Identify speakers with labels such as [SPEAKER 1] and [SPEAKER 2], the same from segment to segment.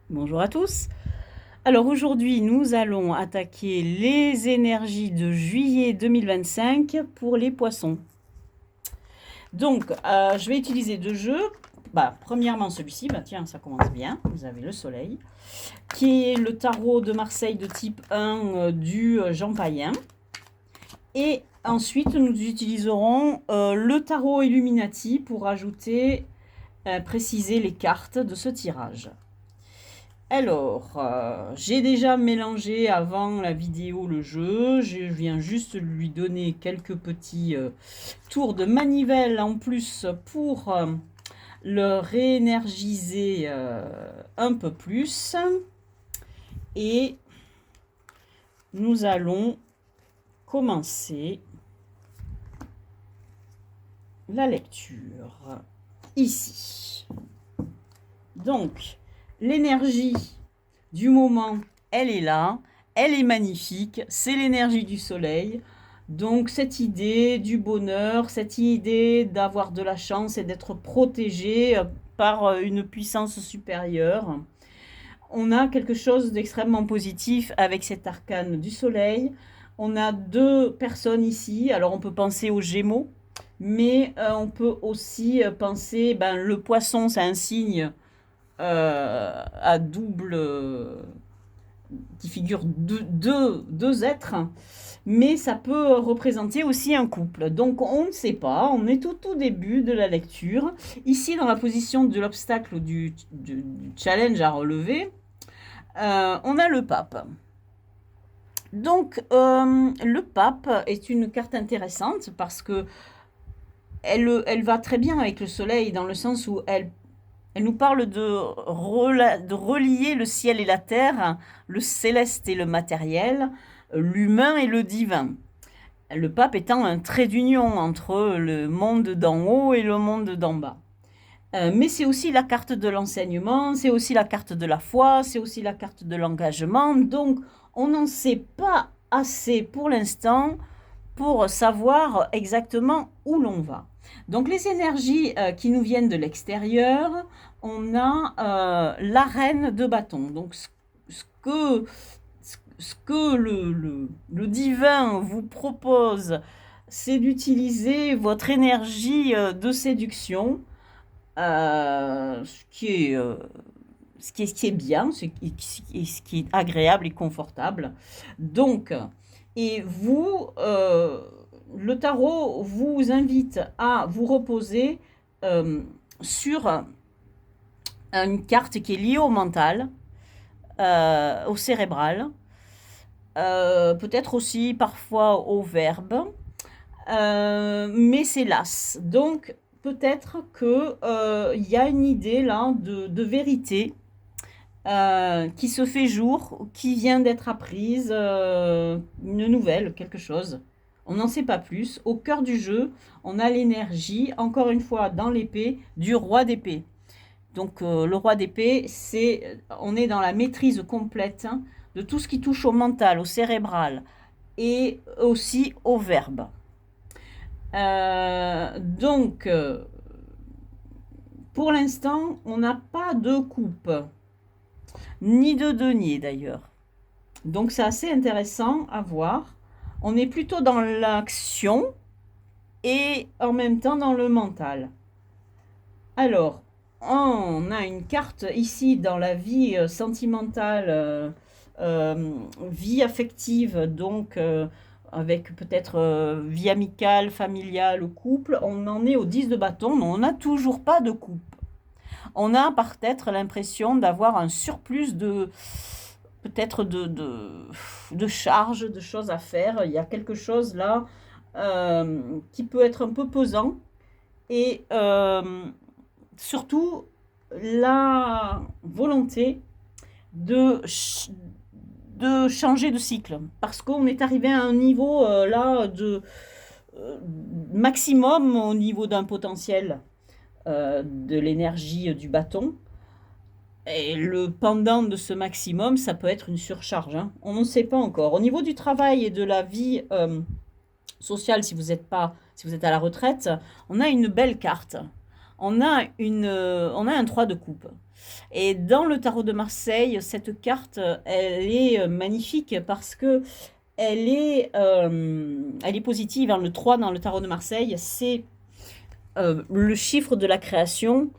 [SPEAKER 1] Bonjour à tous. Alors aujourd'hui, nous allons attaquer les énergies de juillet 2025 pour les poissons. Donc, je vais utiliser deux jeux. Premièrement, celui-ci, tiens, ça commence bien. Vous avez le soleil, qui est le tarot de Marseille de type 1 du Jean Païen. Et ensuite, nous utiliserons le tarot Illuminati pour ajouter, préciser les cartes de ce tirage. Alors, j'ai déjà mélangé avant la vidéo le jeu. Je viens juste lui donner quelques petits tours de manivelle en plus pour le réénergiser un peu plus. Et nous allons commencer la lecture ici. Donc, l'énergie du moment, elle est là, elle est magnifique, c'est l'énergie du soleil. Donc cette idée du bonheur, cette idée d'avoir de la chance et d'être protégé par une puissance supérieure. On a quelque chose d'extrêmement positif avec cet arcane du soleil. On a deux personnes ici, alors on peut penser aux Gémeaux, mais on peut aussi penser, le poisson c'est un signe à double, qui figure deux êtres, mais ça peut représenter aussi un couple. Donc on ne sait pas, on est au tout début de la lecture. Ici, dans la position de l'obstacle du challenge à relever, on a le pape. Donc le pape est une carte intéressante parce que elle va très bien avec le soleil dans le sens où elle nous parle de relier le ciel et la terre, le céleste et le matériel, l'humain et le divin. Le pape étant un trait d'union entre le monde d'en haut et le monde d'en bas. Mais c'est aussi la carte de l'enseignement, c'est aussi la carte de la foi, c'est aussi la carte de l'engagement. Donc, on n'en sait pas assez pour l'instant pour savoir exactement où l'on va. Donc les énergies qui nous viennent de l'extérieur, on a la reine de bâton. Donc ce que le divin vous propose, c'est d'utiliser votre énergie de séduction, ce qui est bien, ce qui est agréable et confortable. Donc, et vous, le tarot vous invite à vous reposer sur une carte qui est liée au mental, au cérébral, peut-être aussi parfois au verbe, mais c'est l'as. Donc, peut-être qu'il y a une idée là de vérité qui se fait jour, qui vient d'être apprise, une nouvelle, quelque chose. On n'en sait pas plus. Au cœur du jeu, on a l'énergie, encore une fois, dans l'épée, du roi d'épée. Donc le roi d'épée, on est dans la maîtrise complète de tout ce qui touche au mental, au cérébral et aussi au verbe. Donc, pour l'instant, on n'a pas de coupe, ni de denier d'ailleurs. Donc c'est assez intéressant à voir. On est plutôt dans l'action et en même temps dans le mental. Alors, on a une carte ici dans la vie sentimentale, vie affective, donc avec peut-être vie amicale, familiale, couple. On en est au 10 de bâton, mais on n'a toujours pas de couple. On a peut-être l'impression d'avoir un surplus de peut-être de charges, de choses à faire. Il y a quelque chose là qui peut être un peu pesant. Et surtout, la volonté de, de changer de cycle. Parce qu'on est arrivé à un niveau là de maximum au niveau d'un potentiel de l'énergie du bâton. Et le pendant de ce maximum, ça peut être une surcharge. Hein. On ne sait pas encore. Au niveau du travail et de la vie sociale, si vous êtes à la retraite, on a une belle carte. on a un 3 de coupe. Et dans le tarot de Marseille, cette carte, elle est magnifique parce que elle est positive, hein. Le 3 dans le tarot de Marseille, c'est le chiffre de la création.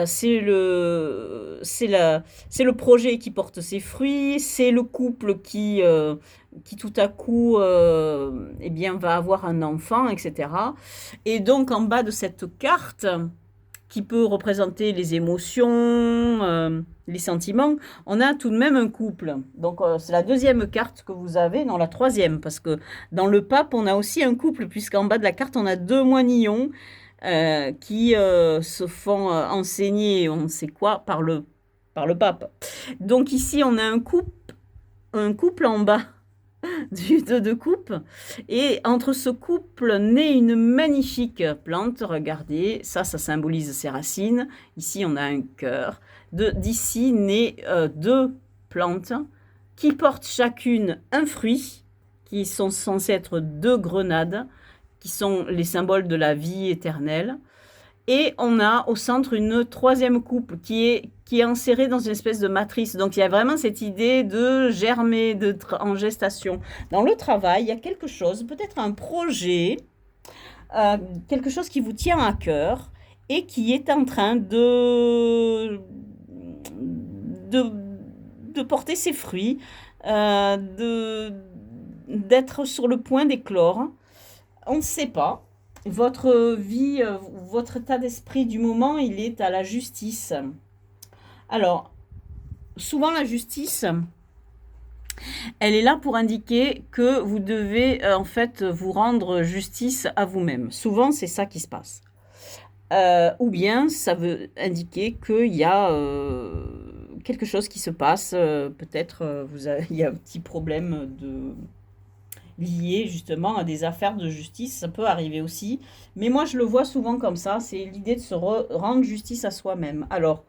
[SPEAKER 1] C'est le projet qui porte ses fruits, c'est le couple qui tout à coup eh bien, va avoir un enfant, etc. Et donc en bas de cette carte, qui peut représenter les émotions, les sentiments, on a tout de même un couple. Donc c'est la deuxième carte que vous avez, non la troisième, parce que dans le pape, on a aussi un couple, puisqu'en bas de la carte, on a deux moignons qui se font enseigner, on ne sait quoi, par le pape. Donc ici, on a un couple en bas du 2 de coupe. Et entre ce couple naît une magnifique plante. Regardez, ça symbolise ses racines. Ici, on a un cœur. D'ici naît deux plantes qui portent chacune un fruit, qui sont censés être deux grenades, qui sont les symboles de la vie éternelle. Et on a au centre une troisième coupe qui est enserrée dans une espèce de matrice. Donc il y a vraiment cette idée de germer, en gestation. Dans le travail, il y a quelque chose, peut-être un projet, quelque chose qui vous tient à cœur et qui est en train de porter ses fruits, d'être sur le point d'éclore. On ne sait pas. Votre vie, votre état d'esprit du moment, il est à la justice. Alors, souvent la justice, elle est là pour indiquer que vous devez en fait vous rendre justice à vous-même. Souvent, c'est ça qui se passe. Ou bien, ça veut indiquer qu'il y a quelque chose qui se passe. Peut-être il y a un petit problème lié justement à des affaires de justice, ça peut arriver aussi. Mais moi, je le vois souvent comme ça, c'est l'idée de se rendre justice à soi-même. Alors,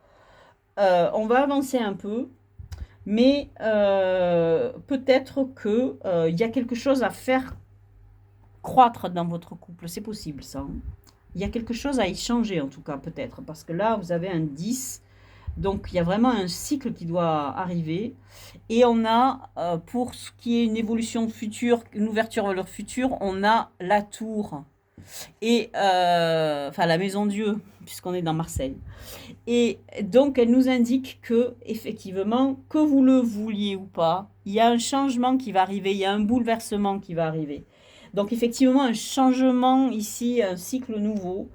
[SPEAKER 1] on va avancer un peu, mais peut-être qu'il y a quelque chose à faire croître dans votre couple, c'est possible ça, hein. Il y a quelque chose à y changer en tout cas, peut-être, parce que là, vous avez un 10, donc il y a vraiment un cycle qui doit arriver. Et on a, pour ce qui est une évolution future, une ouverture vers le futur, on a la tour. Et, enfin, la maison Dieu, puisqu'on est dans Marseille. Et donc, elle nous indique que, effectivement, que vous le vouliez ou pas, il y a un changement qui va arriver, il y a un bouleversement qui va arriver. Donc, effectivement, un changement ici, un cycle nouveau.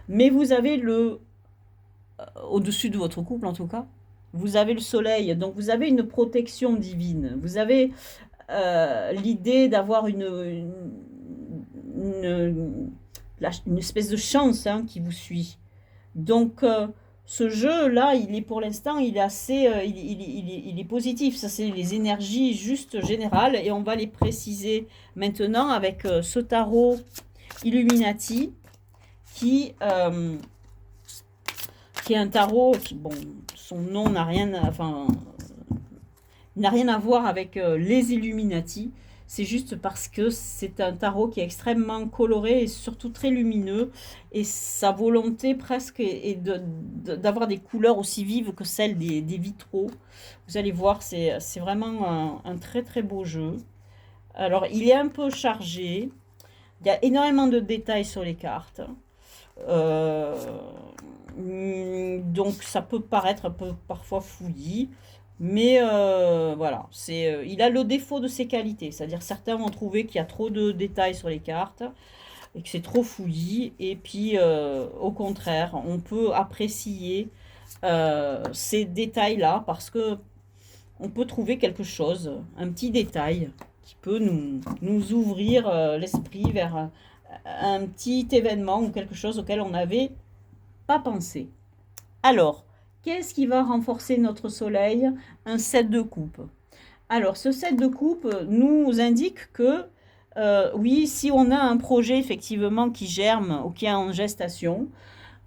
[SPEAKER 1] Mais vous avez au-dessus de votre couple en tout cas, vous avez le soleil, donc vous avez une protection divine. Vous avez l'idée d'avoir une espèce de chance, hein, qui vous suit. Donc ce jeu-là, il est pour l'instant, il est assez, il est positif. Ça, c'est les énergies juste générales et on va les préciser maintenant avec ce tarot Illuminati qui est un tarot qui, bon, son nom n'a rien, enfin, n'a rien à voir avec les Illuminati. C'est juste parce que c'est un tarot qui est extrêmement coloré et surtout très lumineux. Et sa volonté presque est d'avoir des couleurs aussi vives que celles des vitraux. Vous allez voir, c'est vraiment un très très beau jeu. Alors, il est un peu chargé. Il y a énormément de détails sur les cartes. Donc ça peut paraître un peu parfois fouillis, mais voilà, il a le défaut de ses qualités, c'est-à-dire certains vont trouver qu'il y a trop de détails sur les cartes et que c'est trop fouillis, et puis au contraire, on peut apprécier ces détails-là parce que on peut trouver quelque chose, un petit détail qui peut nous ouvrir l'esprit vers un petit événement ou quelque chose auquel on n'avait pas pensé. Alors, qu'est-ce qui va renforcer notre soleil? Un 7 de coupe. Alors, ce 7 de coupe nous indique que, oui, si on a un projet effectivement qui germe ou qui est en gestation,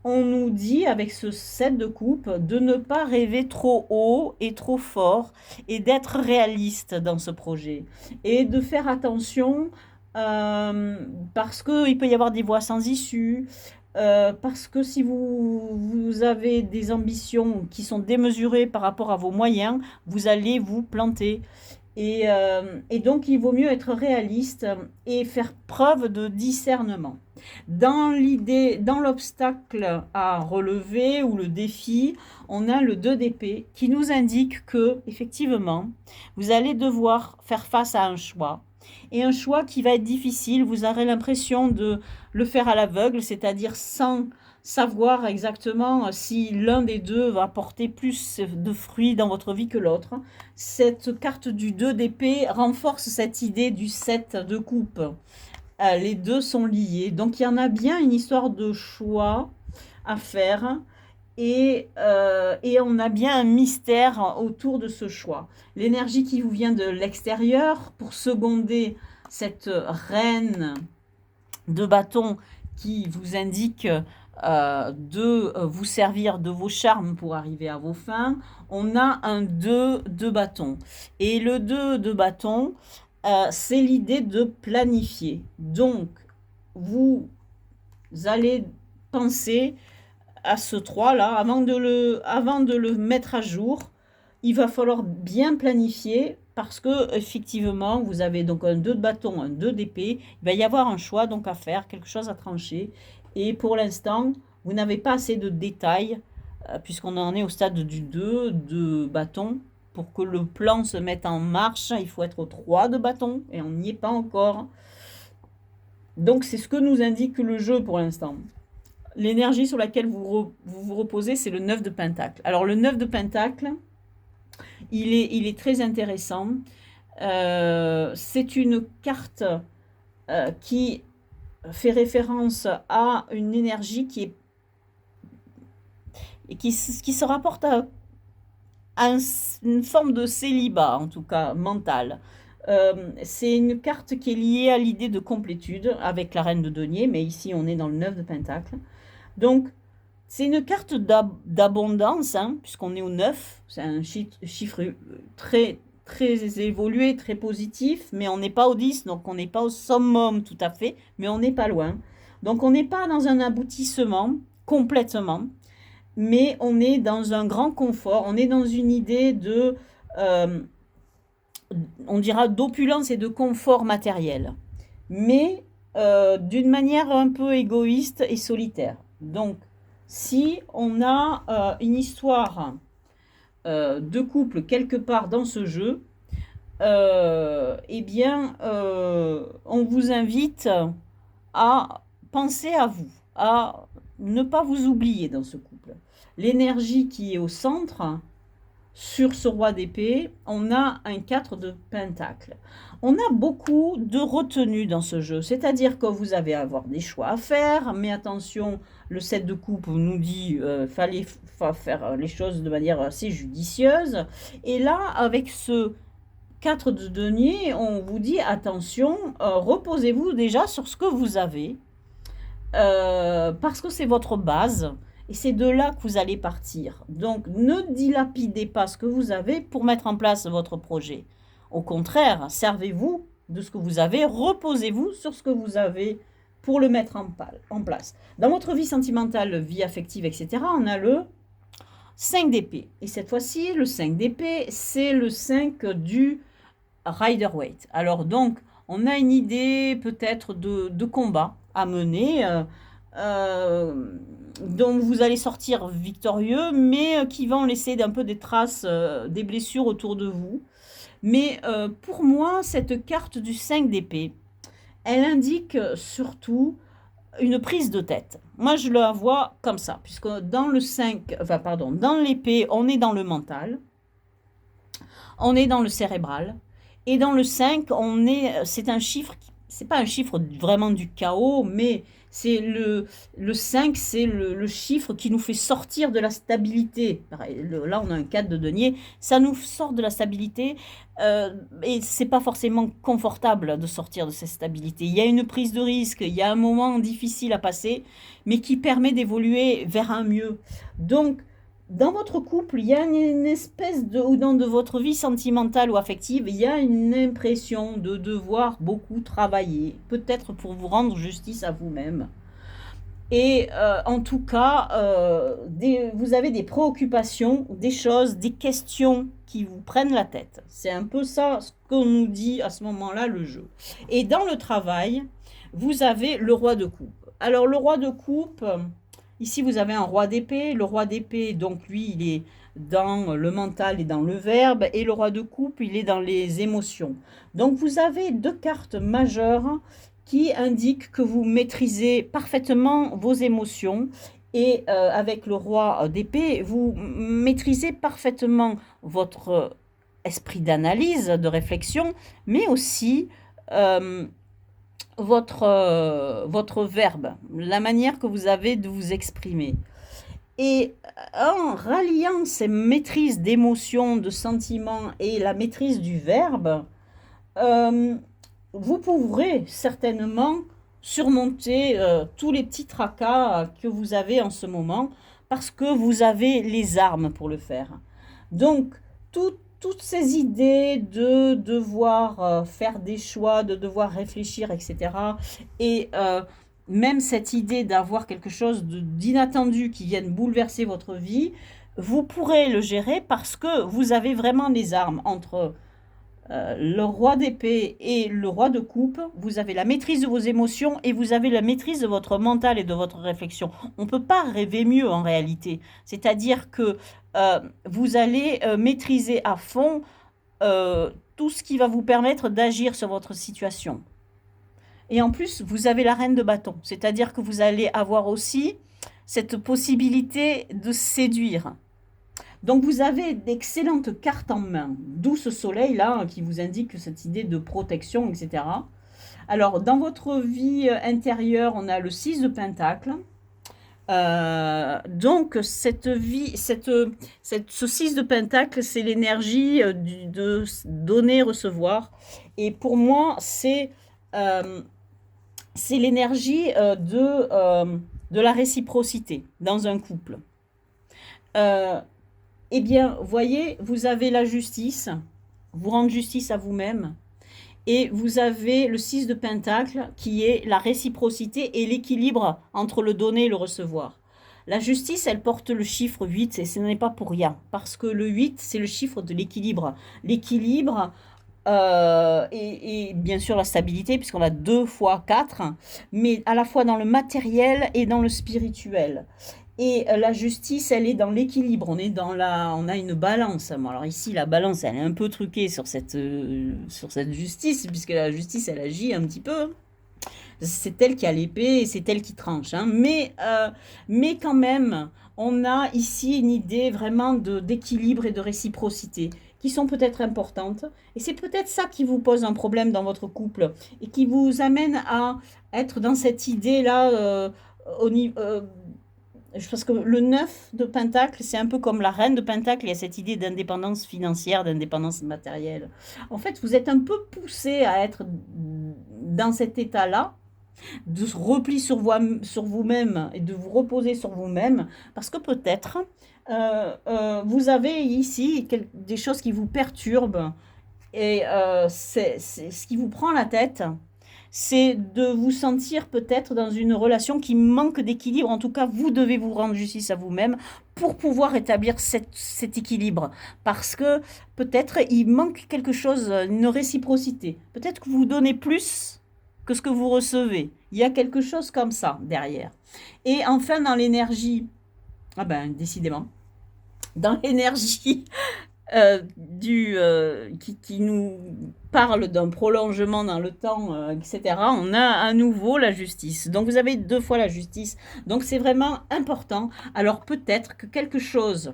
[SPEAKER 1] on nous dit avec ce 7 de coupe de ne pas rêver trop haut et trop fort et d'être réaliste dans ce projet et de faire attention parce qu'il peut y avoir des voies sans issue, parce que si vous avez des ambitions qui sont démesurées par rapport à vos moyens, vous allez vous planter. Et donc, il vaut mieux être réaliste et faire preuve de discernement. Dans l'idée, dans l'obstacle à relever ou le défi, on a le 2 d'épée qui nous indique que, effectivement, vous allez devoir faire face à un choix. Et un choix qui va être difficile, vous aurez l'impression de le faire à l'aveugle, c'est-à-dire sans savoir exactement si l'un des deux va porter plus de fruits dans votre vie que l'autre. Cette carte du 2 d'épée renforce cette idée du 7 de coupe. Les deux sont liés. Donc il y en a bien une histoire de choix à faire. Et on a bien un mystère autour de ce choix. L'énergie qui vous vient de l'extérieur pour seconder cette reine de bâton qui vous indique de vous servir de vos charmes pour arriver à vos fins. On a un 2 de bâton. Et le 2 de bâton, c'est l'idée de planifier. Donc, vous allez penser à ce 3 là, avant de le mettre à jour, il va falloir bien planifier parce que effectivement, vous avez donc un 2 de bâton, un 2 d'épée, il va y avoir un choix donc à faire, quelque chose à trancher. Et pour l'instant, vous n'avez pas assez de détails, puisqu'on en est au stade du 2 de bâton. Pour que le plan se mette en marche, il faut être au 3 de bâton, et on n'y est pas encore. Donc c'est ce que nous indique le jeu pour l'instant. L'énergie sur laquelle vous reposez, c'est le 9 de pentacle. Alors le 9 de pentacle, il est très intéressant. C'est une carte qui fait référence à une énergie qui se rapporte à une forme de célibat, en tout cas mental. C'est une carte qui est liée à l'idée de complétude avec la reine de denier, mais ici on est dans le 9 de pentacle. Donc c'est une carte d'abondance, hein, puisqu'on est au 9, c'est un chiffre très très évolué, très positif, mais on n'est pas au 10, donc on n'est pas au summum tout à fait, mais on n'est pas loin. Donc on n'est pas dans un aboutissement complètement, mais on est dans un grand confort, on est dans une idée de, on dira d'opulence et de confort matériel, mais d'une manière un peu égoïste et solitaire. Donc si on a une histoire de couple quelque part dans ce jeu, eh bien, on vous invite à penser à vous, à ne pas vous oublier dans ce couple. L'énergie qui est au centre, sur ce roi d'épée, on a un 4 de pentacle. On a beaucoup de retenue dans ce jeu, c'est-à-dire que vous allez avoir des choix à faire, mais attention, le 7 de coupe nous dit fallait faire les choses de manière assez judicieuse. Et là, avec ce 4 de denier, on vous dit attention, reposez-vous déjà sur ce que vous avez, parce que c'est votre base. Et c'est de là que vous allez partir. Donc, ne dilapidez pas ce que vous avez pour mettre en place votre projet. Au contraire, servez-vous de ce que vous avez, reposez-vous sur ce que vous avez pour le mettre en place. Dans votre vie sentimentale, vie affective, etc., on a le 5 d'épée. Et cette fois-ci, le 5 d'épée, c'est le 5 du Rider-Waite. Alors donc, on a une idée peut-être de combat à mener, dont vous allez sortir victorieux, mais qui vont laisser un peu des traces, des blessures autour de vous. Mais pour moi, cette carte du 5 d'épée, elle indique surtout une prise de tête. Moi, je la vois comme ça, puisque dans le 5, enfin pardon, dans l'épée, on est dans le mental, on est dans le cérébral, et dans le 5, c'est un chiffre, c'est pas un chiffre vraiment du chaos, mais c'est le 5, c'est le chiffre qui nous fait sortir de la stabilité. Là, on a un 4 de denier, ça nous sort de la stabilité, et c'est pas forcément confortable de sortir de cette stabilité. Il y a une prise de risque, il y a un moment difficile à passer, mais qui permet d'évoluer vers un mieux. Donc, dans votre couple, il y a une espèce ou dans votre vie sentimentale ou affective, il y a une impression de devoir beaucoup travailler, peut-être pour vous rendre justice à vous-même. Et en tout cas, vous avez des préoccupations, des choses, des questions qui vous prennent la tête. C'est un peu ça ce qu'on nous dit à ce moment-là, le jeu. Et dans le travail, vous avez le roi de coupe. Alors le roi de coupe, ici vous avez un roi d'épée. Le roi d'épée, donc lui, il est dans le mental et dans le verbe. Et le roi de coupe, il est dans les émotions. Donc vous avez deux cartes majeures qui indique que vous maîtrisez parfaitement vos émotions. Et avec le roi d'épée, vous maîtrisez parfaitement votre esprit d'analyse, de réflexion, mais aussi euh, votre verbe, la manière que vous avez de vous exprimer. Et en ralliant ces maîtrises d'émotions, de sentiments et la maîtrise du verbe, euh, vous pourrez certainement surmonter tous les petits tracas que vous avez en ce moment parce que vous avez les armes pour le faire. Donc, toutes ces idées de devoir faire des choix, de devoir réfléchir, etc. Et même cette idée d'avoir quelque chose d'inattendu qui vienne bouleverser votre vie, vous pourrez le gérer parce que vous avez vraiment les armes entre le roi d'épée et le roi de coupe. Vous avez la maîtrise de vos émotions et vous avez la maîtrise de votre mental et de votre réflexion. On ne peut pas rêver mieux en réalité. C'est-à-dire que vous allez maîtriser à fond tout ce qui va vous permettre d'agir sur votre situation. Et en plus, vous avez la reine de bâton. C'est-à-dire que vous allez avoir aussi cette possibilité de séduire. Donc vous avez d'excellentes cartes en main, d'où ce soleil là qui vous indique cette idée de protection, etc. Alors dans votre vie intérieure, on a le 6 de Pentacle. Donc ce 6 de Pentacle, c'est l'énergie de donner, recevoir. Et pour moi, c'est l'énergie de la réciprocité dans un couple. Eh bien, voyez, vous avez la justice, vous rendre justice à vous-même, et vous avez le 6 de Pentacle qui est la réciprocité et l'équilibre entre le donner et le recevoir. La justice, elle porte le chiffre 8 et ce n'est pas pour rien, parce que le 8, c'est le chiffre de l'équilibre. L'équilibre et bien sûr la stabilité, puisqu'on a 2 fois 4, mais à la fois dans le matériel et dans le spirituel. Et la justice, elle est dans l'équilibre. On a une balance. Bon, alors ici, la balance, elle est un peu truquée sur cette justice, puisque la justice, elle agit un petit peu. C'est elle qui a l'épée et c'est elle qui tranche. Hein. Mais quand même, on a ici une idée vraiment d'équilibre et de réciprocité qui sont peut-être importantes. Et c'est peut-être ça qui vous pose un problème dans votre couple et qui vous amène à être dans cette idée-là au niveau parce que le 9 de Pentacle, c'est un peu comme la reine de Pentacle, il y a cette idée d'indépendance financière, d'indépendance matérielle. En fait, vous êtes un peu poussé à être dans cet état-là, de repli sur vous-même et de vous reposer sur vous-même, parce que peut-être vous avez ici des choses qui vous perturbent, et c'est ce qui vous prend la tête, c'est de vous sentir peut-être dans une relation qui manque d'équilibre. En tout cas, vous devez vous rendre justice à vous-même pour pouvoir établir cet équilibre. Parce que peut-être il manque quelque chose, une réciprocité. Peut-être que vous donnez plus que ce que vous recevez. Il y a quelque chose comme ça derrière. Et enfin, dans l'énergie, ah ben décidément, dans l'énergie qui nous parle d'un prolongement dans le temps, etc., on a à nouveau la justice. Donc vous avez 2 fois la justice. Donc c'est vraiment important. Alors peut-être que quelque chose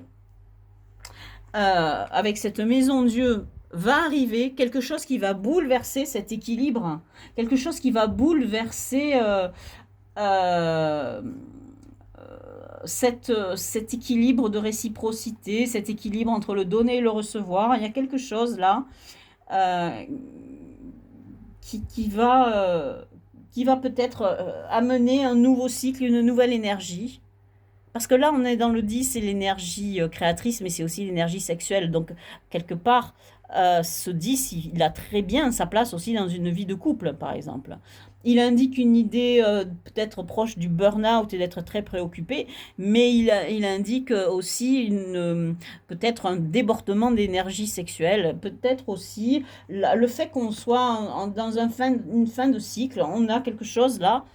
[SPEAKER 1] avec cette maison Dieu va arriver, quelque chose qui va bouleverser cet équilibre, quelque chose qui va bouleverser euh, cet équilibre de réciprocité, cet équilibre entre le donner et le recevoir. Il y a quelque chose là euh, qui va peut-être amener un nouveau cycle, une nouvelle énergie. parce que là, on est dans le 10, c'est l'énergie créatrice, mais c'est aussi l'énergie sexuelle. Donc, quelque part, ce 10, il a très bien sa place aussi dans une vie de couple, par exemple. Il indique une idée peut-être proche du burn-out et d'être très préoccupé, mais il indique aussi peut-être un débordement d'énergie sexuelle, peut-être aussi le fait qu'on soit dans une fin de cycle. On a quelque chose là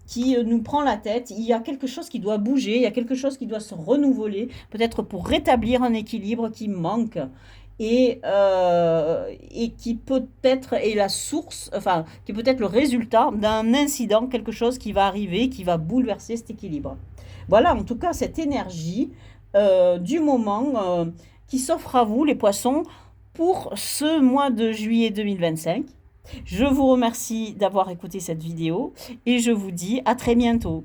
[SPEAKER 1] qui nous prend la tête, il y a quelque chose qui doit bouger, il y a quelque chose qui doit se renouveler, peut-être pour rétablir un équilibre qui manque et qui peut-être est la source, enfin, qui peut être le résultat d'un incident, quelque chose qui va arriver, qui va bouleverser cet équilibre. Voilà, en tout cas, cette énergie du moment qui s'offre à vous, les poissons, pour ce mois de juillet 2025. Je vous remercie d'avoir écouté cette vidéo et je vous dis à très bientôt.